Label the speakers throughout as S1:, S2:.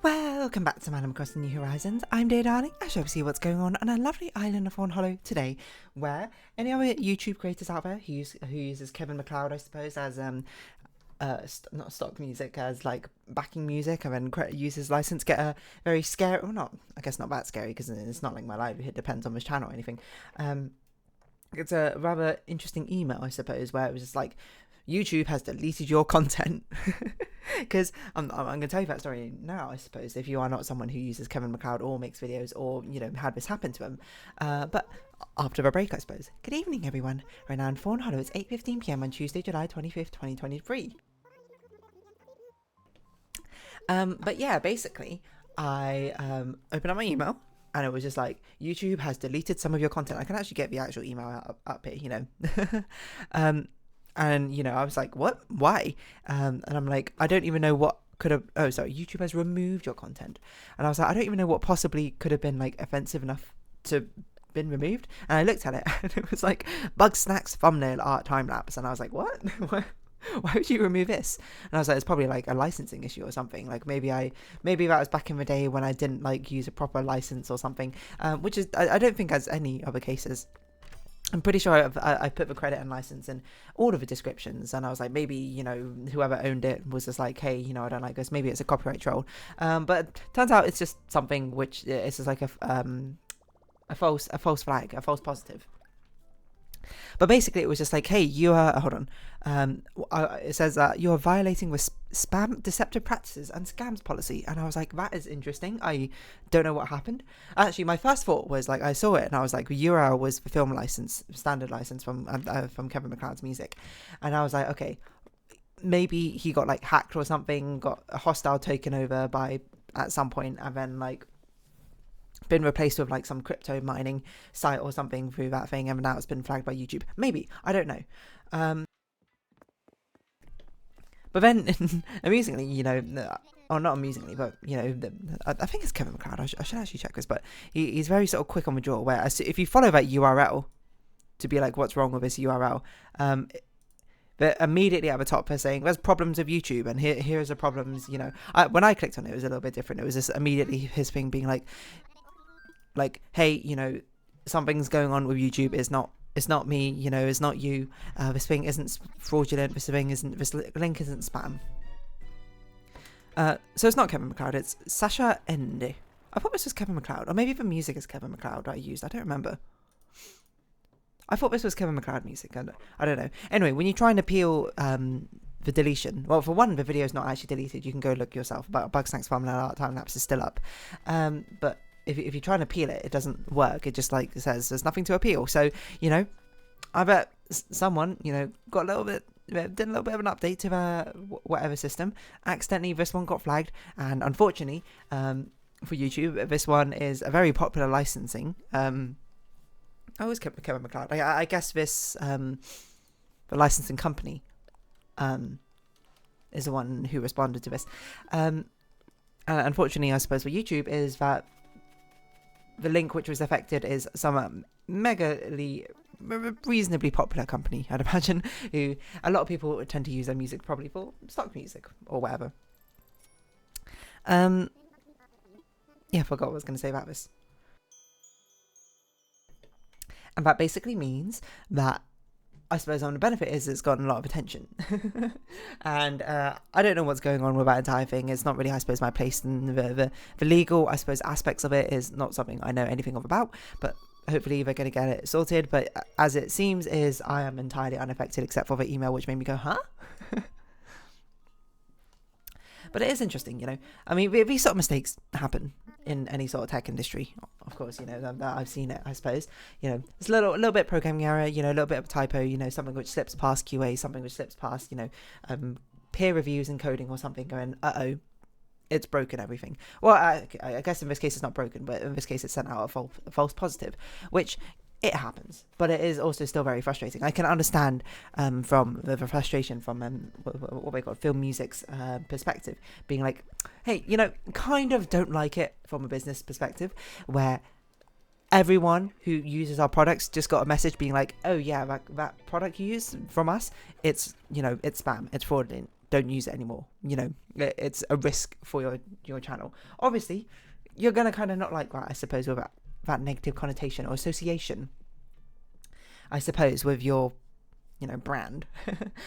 S1: Welcome back to Madam Across the New Horizons. I'm Dear Darling. I shall see what's going on a lovely island of Fawnhollow today, where any other YouTube creators out there who uses Kevin MacLeod, I suppose, as not stock music, as like backing music, and then uses license, get a very scary, well, not, I guess not that scary, because it's not like my livelihood it depends on this channel or anything. It's a rather interesting email, I suppose, where it was just like, YouTube has deleted your content. Because I'm going to tell you that story now, I suppose, if you are not someone who uses Kevin MacLeod or makes videos or, you know, had this happen to him. But after the break, I suppose. Good evening, everyone. Right now in Fawnhallow, it's 8:15 PM on Tuesday, July 25th, 2023. But yeah, basically, I opened up my email. And it was just like, YouTube has deleted some of your content. I can actually get the actual email up here, you know. And, you know, I was like, what? Why? And I'm like, I don't even know what could have... Oh, sorry, YouTube has removed your content. And I was like, I don't even know what possibly could have been, like, offensive enough to been removed. And I looked at it, and it was like, Bug Snacks thumbnail art time-lapse. And I was like, what? Why would you remove this? And I was like, it's probably like a licensing issue or something. Like maybe that was back in the day when I didn't like use a proper license or something, which is I don't think has any other cases. I'm pretty sure I put the credit and license in all of the descriptions, and I was like, maybe, you know, whoever owned it was just like, hey, you know, I don't like this. Maybe it's a copyright troll. But turns out it's just something which is just like a false flag, a false positive. But basically, it was just like, hey, you are, hold on, it says that you are violating with spam, deceptive practices, and scams policy. And I was like, that is interesting. I don't know what happened. Actually, my first thought was like, I saw it and I was like, the URL was the film license, standard license from Kevin MacLeod's music. And I was like, okay, maybe he got like hacked or something, got a hostile taken over by at some point, and then like been replaced with like some crypto mining site or something through that thing, and now it's been flagged by YouTube. Maybe, I don't know. But then amusingly, you know, or not amusingly, but you know, I think it's Kevin MacLeod. I should actually check this, but he's very sort of quick on the draw. Where if you follow that URL to be like, what's wrong with this URL? But immediately at the top they're saying there's problems with YouTube, and here's the problems. You know, when I clicked on it, it was a little bit different. It was just immediately his thing being like, hey, you know, something's going on with YouTube. It's not me, you know, it's not you. This thing isn't fraudulent. This link isn't spam. So it's not Kevin MacLeod. It's Sasha Ende. I thought this was Kevin MacLeod, or maybe the music is Kevin MacLeod I used. I don't remember. I thought this was Kevin MacLeod music. I don't know. Anyway, when you try and appeal the deletion, well, for one, the video is not actually deleted. You can go look yourself. But Bug Snacks Thumbnail art time lapse is still up. But if you try and appeal it, it doesn't work. It just like says there's nothing to appeal. So, you know, I bet someone, you know, got a little bit, did a little bit of an update to whatever system. Accidentally, this one got flagged, and unfortunately, for YouTube, this one is a very popular licensing. Oh, it's Kevin MacLeod. I guess this the licensing company is the one who responded to this. And unfortunately, I suppose for YouTube is that the link which was affected is some reasonably popular company, I'd imagine, who a lot of people tend to use their music probably for stock music or whatever. Yeah, I forgot what I was going to say about this. And that basically means that I suppose on the benefit is it's gotten a lot of attention. And I don't know what's going on with that entire thing. It's not really, I suppose, my place in the legal, I suppose, aspects of it is not something I know anything about, but hopefully they're going to get it sorted. But as it seems is I am entirely unaffected except for the email, which made me go, huh? But it is interesting, you know. I mean, these sort of mistakes happen in any sort of tech industry. Of course, you know, that I've seen it, I suppose. You know, it's a little bit programming error, you know, a little bit of a typo, you know, something which slips past QA, something which slips past, you know, peer reviews and coding or something going, uh-oh, it's broken everything. Well, I guess in this case it's not broken, but in this case it's sent out a false positive, which it happens, but it is also still very frustrating. I can understand from the frustration from what they call film music's perspective, being like, hey, you know, kind of don't like it from a business perspective, where everyone who uses our products just got a message being like, oh yeah, that product you use from us, it's, you know, it's spam, it's fraudulent, don't use it anymore. You know, it's a risk for your channel. Obviously, you're going to kind of not like that, I suppose, with that negative connotation or association, I suppose, with your, you know, brand.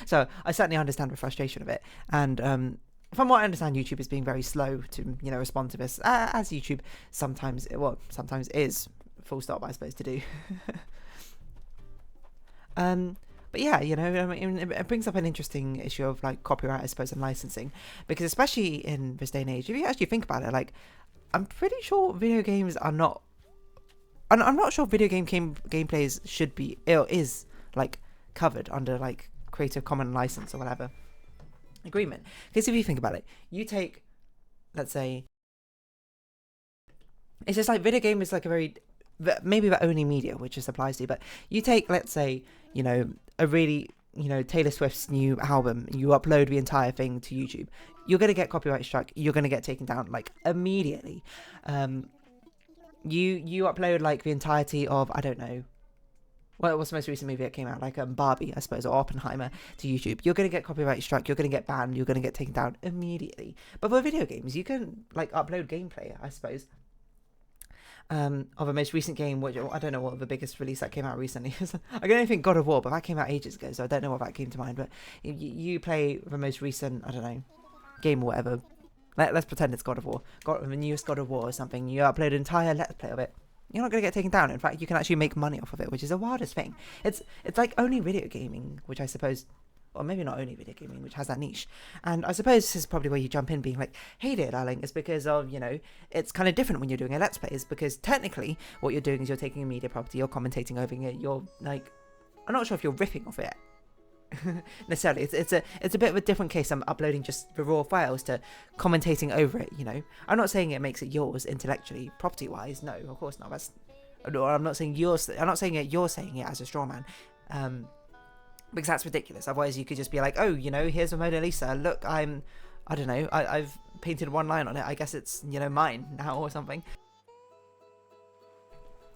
S1: So I certainly understand the frustration of it. And from what I understand, YouTube is being very slow to, you know, respond to this, as YouTube sometimes is, full stop, I suppose, to do. But yeah, you know, I mean, it brings up an interesting issue of like copyright, I suppose, and licensing, because especially in this day and age, if you actually think about it, like, I'm pretty sure video games are not, I'm not sure video gameplays should be, is like covered under like Creative Commons license or whatever agreement. Because if you think about it, you take, let's say, it's just like video game is like a very, maybe the only media which this applies to, but you take, let's say, you know, a really, you know, Taylor Swift's new album, you upload the entire thing to YouTube, you're going to get copyright struck, you're going to get taken down like immediately. You upload like the entirety of, I don't know, what's the most recent movie that came out, like Barbie, I suppose, or Oppenheimer, to YouTube, you're going to get copyright struck, you're going to get banned, you're going to get taken down immediately. But for video games, you can like upload gameplay, I suppose, of a most recent game, which I don't know what the biggest release that came out recently is. I can only think God of War, but that came out ages ago, so I don't know what that came to mind. But you play the most recent, I don't know, game or whatever. Let's pretend it's God of War. Got the newest God of War or something. You upload an entire Let's Play of it. You're not going to get taken down. In fact, you can actually make money off of it, which is the wildest thing. It's like only video gaming, which I suppose, or maybe not only video gaming, which has that niche. And I suppose this is probably where you jump in being like, hey there, darling, it's because of, you know, it's kind of different when you're doing a Let's Play, is because technically what you're doing is you're taking a media property, you're commentating over it, you're like, I'm not sure if you're riffing off it necessarily. It's a bit of a different case. I'm uploading just the raw files to commentating over it, you know. I'm not saying it makes it yours intellectually, property wise, no, of course not. I'm not saying you're saying it as a straw man. Because that's ridiculous. Otherwise, you could just be like, oh, you know, here's a Mona Lisa. Look, I don't know, I've painted one line on it. I guess it's, you know, mine now or something.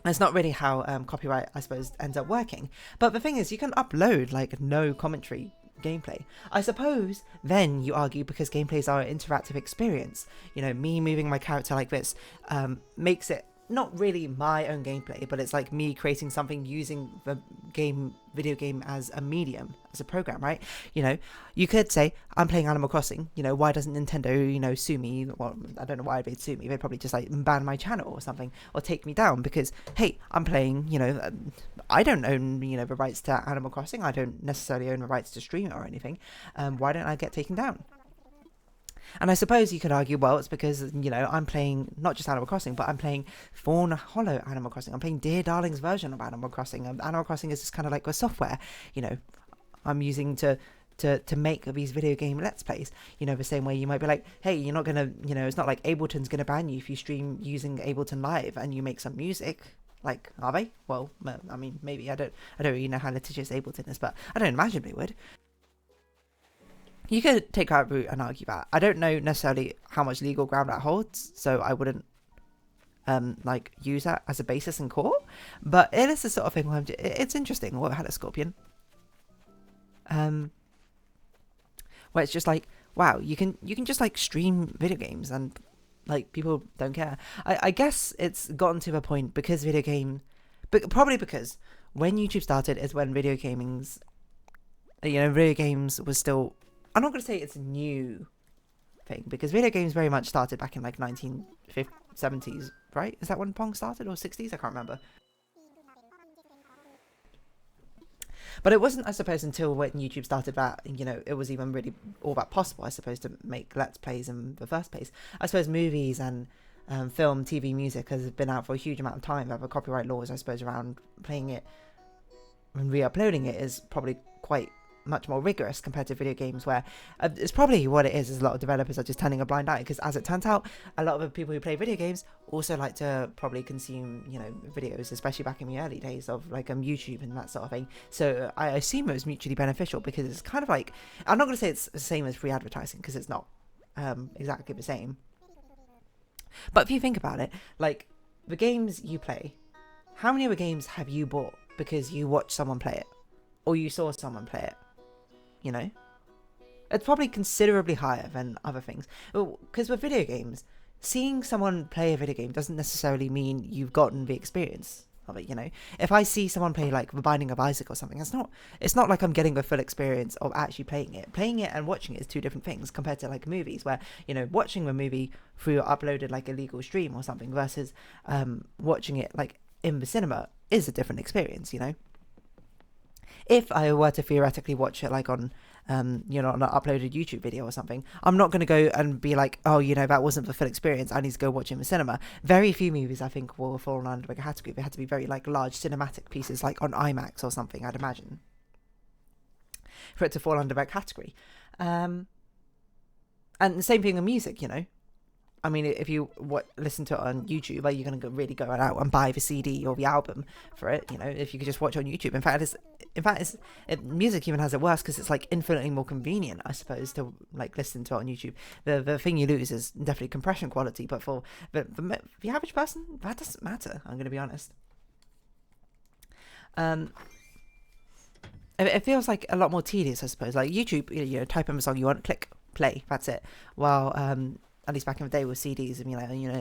S1: That's not really how copyright, I suppose, ends up working. But the thing is, you can upload, like, no commentary gameplay. I suppose then you argue because gameplays are an interactive experience. You know, me moving my character like this makes it not really my own gameplay, but it's like me creating something using the video game as a medium, as a program, right? You know, you could say, I'm playing Animal Crossing, you know, why doesn't Nintendo, you know, sue me? Well, I don't know why they'd sue me. They'd probably just like ban my channel or something, or take me down because, hey, I'm playing, you know, I don't own, you know, the rights to Animal Crossing. I don't necessarily own the rights to stream it or anything. Why don't I get taken down? And I suppose you could argue, well, it's because, you know, I'm playing not just Animal Crossing, but I'm playing Fawnhollow Animal Crossing. I'm playing Dear Darling's version of Animal Crossing. Animal Crossing is just kind of like a software, you know, I'm using to make these video game Let's Plays. You know, the same way you might be like, hey, you're not going to, you know, it's not like Ableton's going to ban you if you stream using Ableton Live and you make some music. Like, are they? Well, I mean, maybe. I don't really know how litigious Ableton is, but I don't imagine they would. You could take that route and argue that. I don't know necessarily how much legal ground that holds, so I wouldn't like use that as a basis in court. But it is the sort of thing where it's interesting. What had a Scorpion? Where it's just like, wow, you can just like stream video games and like people don't care. I guess it's gotten to the point because video game, but probably because when YouTube started is when video games was still. I'm not going to say it's a new thing, because video games very much started back in like 1970s, right? Is that when Pong started, or 60s? I can't remember. But it wasn't, I suppose, until when YouTube started that, you know, it was even really all that possible, I suppose, to make Let's Plays in the first place. I suppose movies and film, TV, music has been out for a huge amount of time. There are copyright laws, I suppose, around playing it and re-uploading it is probably quite much more rigorous compared to video games, where it's probably what it is a lot of developers are just turning a blind eye, because as it turns out, a lot of the people who play video games also like to probably consume, you know, videos, especially back in the early days of like YouTube and that sort of thing. So I assume it was mutually beneficial, because it's kind of like, I'm not going to say it's the same as free advertising, because it's not exactly the same. But if you think about it, like the games you play, how many other games have you bought because you watched someone play it, or you saw someone play it? You know, It's probably considerably higher than other things. Because with video games, seeing someone play a video game doesn't necessarily mean you've gotten the experience of it. If I see someone play like The Binding of Isaac or something, it's not like I'm getting the full experience of actually playing it. Playing it and watching it is two different things compared to like movies, where watching the movie through uploaded like illegal stream or something versus watching it like in the cinema is a different experience. If I were to theoretically watch it like on on an uploaded YouTube video or something, I'm not going to go and be like, oh, that wasn't the full experience, I need to go watch it in the cinema. Very few movies I think will fall under the category. They had to be very like large cinematic pieces, like on IMAX or something, I'd imagine, for it to fall under that category. And the same thing with music. I mean, if you listen to it on YouTube, are you going to really go out and buy the CD or the album for it? If you could just watch it on YouTube. In fact, music even has it worse because it's like infinitely more convenient, I suppose, to like listen to it on YouTube. The thing you lose is definitely compression quality, but for the average person, that doesn't matter. I'm going to be honest. It feels like a lot more tedious, I suppose. Like YouTube, type in the song you want, click play, that's it. While at least back in the day with CDs, and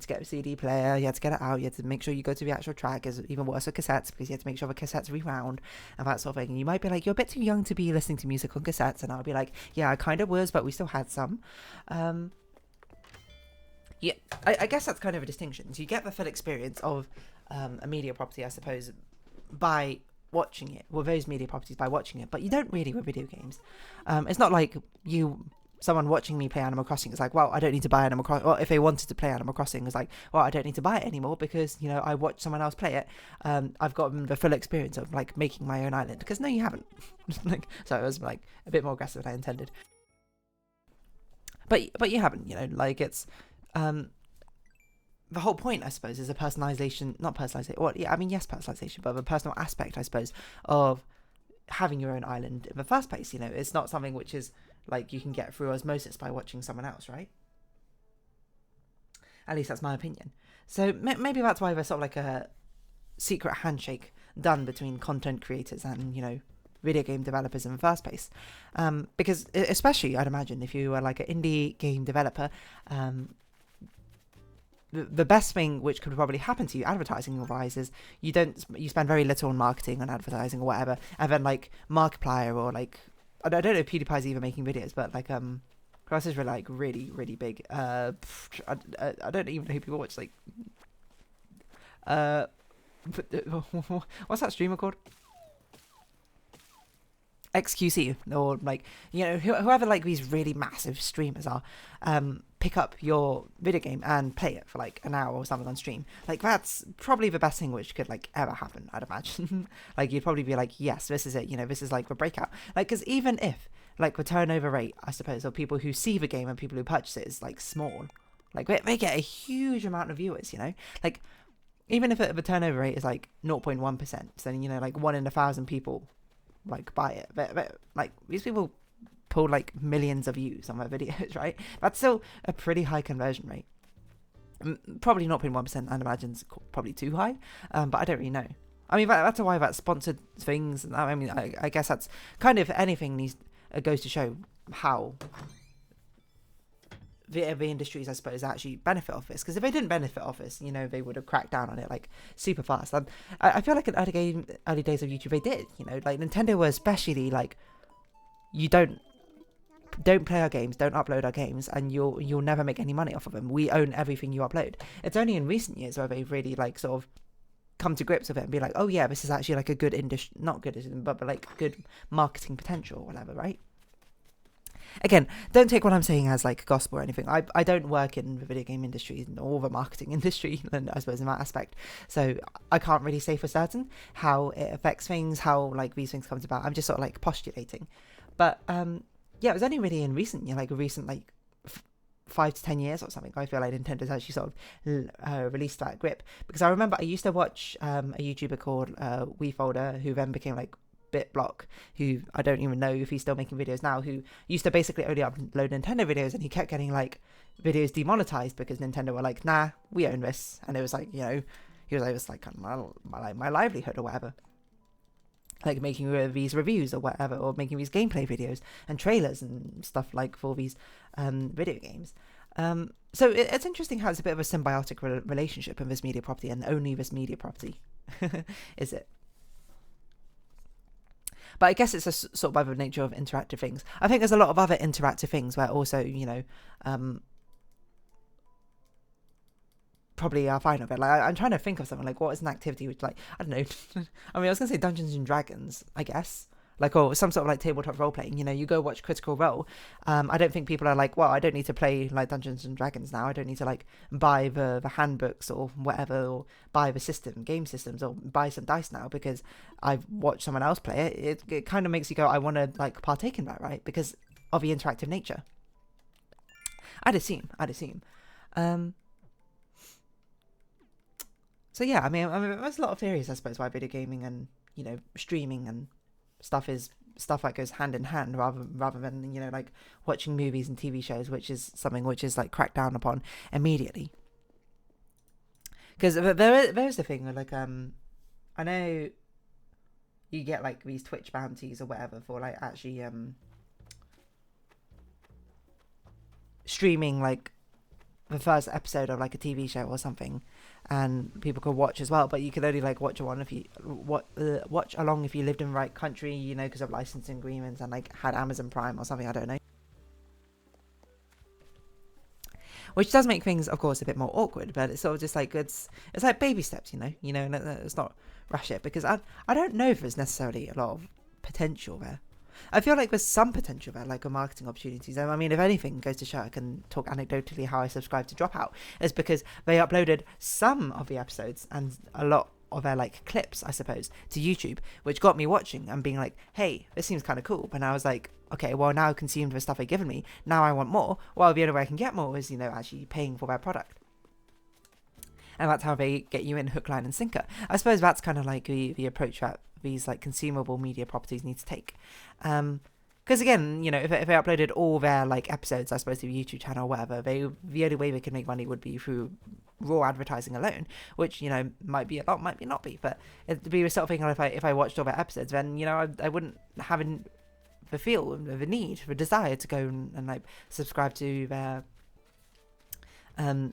S1: to get a CD player, you had to get it out, you had to make sure you go to the actual track. Is even worse with cassettes, because you had to make sure the cassettes rewound and that sort of thing. And you might be like, you're a bit too young to be listening to music on cassettes, and I'll be like, yeah, I kind of was, but we still had some. Yeah, I guess that's kind of a distinction. So you get the full experience of a media property, I suppose, by watching it, with those media properties by watching it, but you don't really with video games. It's not like someone watching me play Animal Crossing is like, well, I don't need to buy Animal Crossing. Or if they wanted to play Animal Crossing, it's like, well, I don't need to buy it anymore because, I watched someone else play it. I've gotten the full experience of like making my own island. Because no, you haven't. So it was like a bit more aggressive than I intended. But you haven't, like it's the whole point, I suppose, is a personalization, not personalization. Well, yeah, I mean, yes, personalization, but the personal aspect, I suppose, of having your own island in the first place. It's not something which is like you can get through osmosis by watching someone else, right? At least that's my opinion. So maybe that's why there's sort of like a secret handshake done between content creators and video game developers in the first place. Because especially, I'd imagine, if you were like an indie game developer, the best thing which could probably happen to you advertising wise is you spend very little on marketing, on advertising or whatever, and then like Markiplier or like, I don't know if PewDiePie's even making videos, but like who else is really like really really big? I don't even know who people watch, like what's that streamer called? XQC, or like whoever like these really massive streamers are, pick up your video game and play it for like an hour or something on stream. Like that's probably the best thing which could like ever happen, I'd imagine. Like you'd probably be like, yes, this is it, this is like the breakout. Like, because even if like the turnover rate, I suppose, of people who see the game and people who purchase it is like small, like they get a huge amount of viewers, like even if the turnover rate is like 0.1%, then like 1 in 1,000 people like buy it, but like these people pull like millions of views on their videos, right? That's still a pretty high conversion rate. Probably 0.1%, I'd imagine, is probably too high, but I don't really know. I mean, that's why that sponsored things, I mean, I guess that's kind of, anything goes to show how the industries, I suppose, actually benefit off this. Because if they didn't benefit off this, they would have cracked down on it like super fast. I feel like in early days of YouTube, they did. Like Nintendo were especially like, you don't play our games, don't upload our games, and you'll never make any money off of them. We own everything you upload. It's only in recent years where they've really like sort of come to grips with it and be like, oh yeah, this is actually like a good industry, not good, but like good marketing potential or whatever, right? Again, don't take what I'm saying as like gospel or anything. I don't work in the video game industry or the marketing industry, and I suppose in that aspect, so I can't really say for certain how it affects things, how like these things come about. I'm just sort of like postulating. But yeah, it was only really in recent 5 to 10 years or something, I feel like Nintendo's actually sort of released that grip. Because I remember I used to watch a YouTuber called WeFolder, who then became like BitBlock, who I don't even know if he's still making videos now, who used to basically only upload Nintendo videos, and he kept getting like videos demonetized because Nintendo were like, nah, we own this. And it was like, he was like, it's like kind of my livelihood or whatever. like making these reviews or whatever, or making these gameplay videos and trailers and stuff like for these video games. So it's interesting how it's a bit of a symbiotic relationship in this media property, and only this media property is it. But I guess it's a sort of by the nature of interactive things. I think there's a lot of other interactive things where also, you know, probably are fine with it. Like I'm trying to think of something like, what is an activity which, like, I don't know. I mean, I was gonna say Dungeons and Dragons, I guess, like, or some sort of like tabletop role playing. You know, you go watch Critical Role. I don't think people are like, well, I don't need to play like Dungeons and Dragons now. I don't need to like buy the handbooks or whatever, or buy the game systems, or buy some dice now because I've watched someone else play it. It kind of makes you go, I want to like partake in that, right? Because of the interactive nature. I'd assume. So yeah, I mean, there's a lot of theories, I suppose, why video gaming and, you know, streaming and stuff that goes hand in hand, rather than, you know, like watching movies and TV shows, which is something which is like cracked down upon immediately. Because there's the thing where, like, I know you get like these Twitch bounties or whatever for like actually streaming like the first episode of like a TV show or something, and people could watch as well, but you could only like watch along if you watch along if you lived in the right country, you know, because of licensing agreements, and like had Amazon Prime or something, I don't know. Which does make things, of course, a bit more awkward, but it's sort of just like it's like baby steps, you know, it's not rush it, because I don't know if there's necessarily a lot of potential there. I feel like there's some potential there, like marketing opportunities. I mean, if anything goes to show, I can talk anecdotally how I subscribed to Dropout. Is because they uploaded some of the episodes and a lot of their like clips, I suppose, to YouTube, which got me watching and being like, hey, this seems kind of cool. But I was like, okay, well, now I've consumed the stuff they've given me. Now I want more. Well, the only way I can get more is, you know, actually paying for their product. And that's how they get you in hook, line, and sinker. I suppose that's kind of like the approach that these like consumable media properties need to take. Because again, you know, if they uploaded all their like episodes, I suppose, to the YouTube channel or whatever, the only way they can make money would be through raw advertising alone, which, you know, might be a lot, might be not be. But it'd be the sort of thing, if I watched all their episodes, then, you know, I wouldn't have the feel, the need, the desire to go and like subscribe to their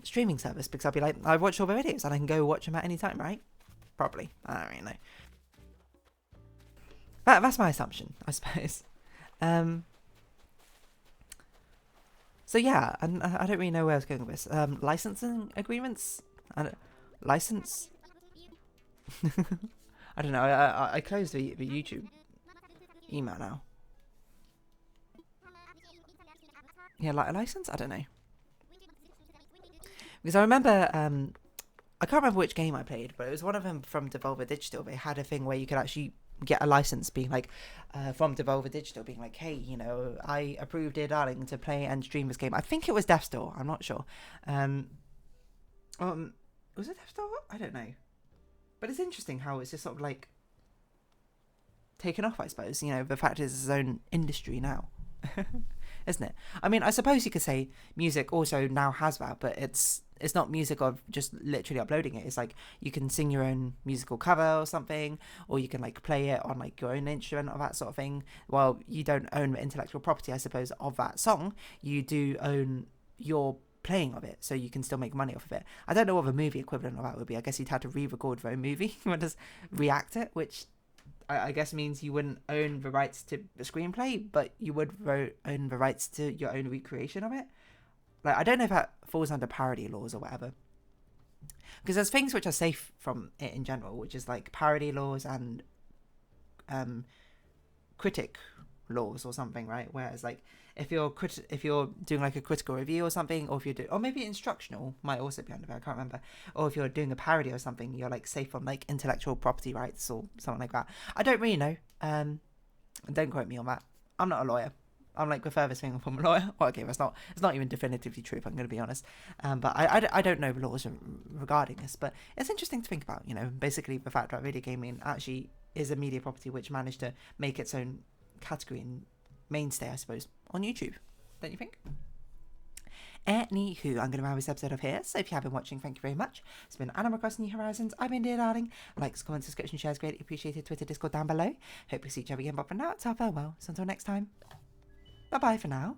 S1: streaming service, because I'll be like, I've watched all their videos and I can go watch them at any time, right? Probably. I don't really know. That's my assumption, I suppose. So yeah, and I don't really know where I was going with this. Licensing agreements? License? I don't know. I closed the YouTube email now. Yeah, like a license? I don't know. Because I remember, I can't remember which game I played, but it was one of them from Devolver Digital. They had a thing where you could actually get a license, being like, from Devolver Digital, being like, hey, you know, I approve Dear Darling to play and stream this game. I think it was Death's Door, I'm not sure. Was it Death's Door? I don't know. But it's interesting how it's just sort of like taken off, I suppose. You know, the fact is, it's its own industry now. Isn't it? I mean, I suppose you could say music also now has that, but it's not music of just literally uploading it. It's like you can sing your own musical cover or something, or you can like play it on like your own instrument or that sort of thing. Well, you don't own the intellectual property, I suppose, of that song. You do own your playing of it, so you can still make money off of it. I don't know what the movie equivalent of that would be. I guess you'd have to re-record your own movie and just react it, which I guess means you wouldn't own the rights to the screenplay, but you would own the rights to your own recreation of it. Like, I don't know if that falls under parody laws or whatever, because there's things which are safe from it in general, which is like parody laws and critic laws or something, right? Whereas like if you're doing like a critical review or something, or if you're or maybe instructional might also be under there, I can't remember, or if you're doing a parody or something, you're like safe on like intellectual property rights or something like that. I don't really know. Don't quote me on that. I'm not a lawyer. I'm like the furthest thing from a lawyer. Well, okay, it's not even definitively true, if I'm going to be honest. But I don't know the laws regarding this, but it's interesting to think about, you know, basically the fact that video gaming actually is a media property which managed to make its own category and mainstay, I suppose, on YouTube. Don't you think? Anywho, I'm going to round this episode off here. So if you have been watching, thank you very much. It's been Animal Crossing New Horizons. I've been Dear Darling. Likes, comments, subscription, shares, greatly appreciated. Twitter, Discord down below. Hope we see each other again, but for now, it's our farewell. So until next time, bye bye for now.